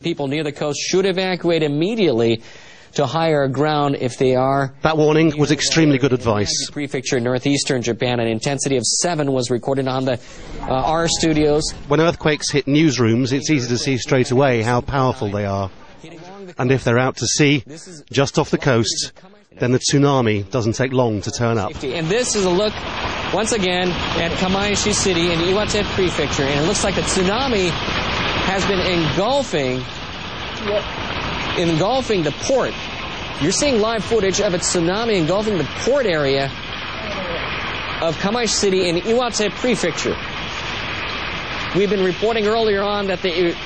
People near the coast should evacuate immediately to higher ground if they are. That warning was extremely good advice. Prefecture, northeastern Japan, an intensity of 7 was recorded on the R studios. When earthquakes hit newsrooms, it's easy to see straight away how powerful they are. And if they're out to sea, just off the coast, then the tsunami doesn't take long to turn up. And this is a look, once again, at Kamaishi City in Iwate Prefecture, and it looks like the tsunami has been engulfing the port. You're seeing live footage of a tsunami engulfing the port area of Kamaishi City in Iwate Prefecture. We've been reporting earlier on that the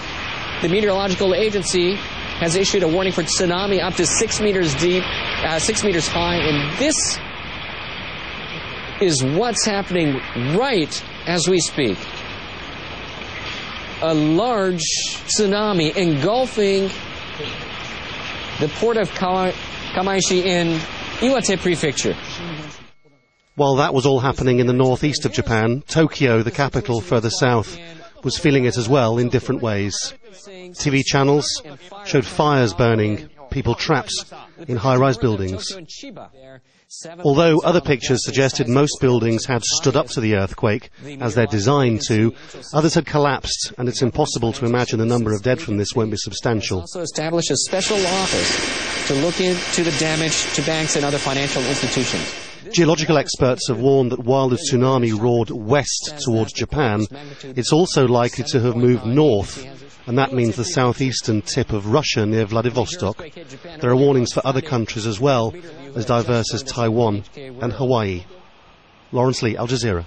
meteorological agency has issued a warning for tsunami up to 6 meters deep, 6 meters high, and this is what's happening right as we speak. A large tsunami engulfing the port of Kamaishi in Iwate Prefecture. While that was all happening in the northeast of Japan, Tokyo, the capital further south, was feeling it as well in different ways. TV channels showed fires burning, people trapped in high-rise buildings. Although other pictures suggested most buildings had stood up to the earthquake, as they're designed to, others had collapsed, and it's impossible to imagine the number of dead from this won't be substantial. Also established a special office to look into the damage to banks and other financial institutions. Geological experts have warned that while the tsunami roared west towards Japan, it's also likely to have moved north, and that means the southeastern tip of Russia near Vladivostok. There are warnings for other countries as well, as diverse as Taiwan and Hawaii. Lawrence Lee, Al Jazeera.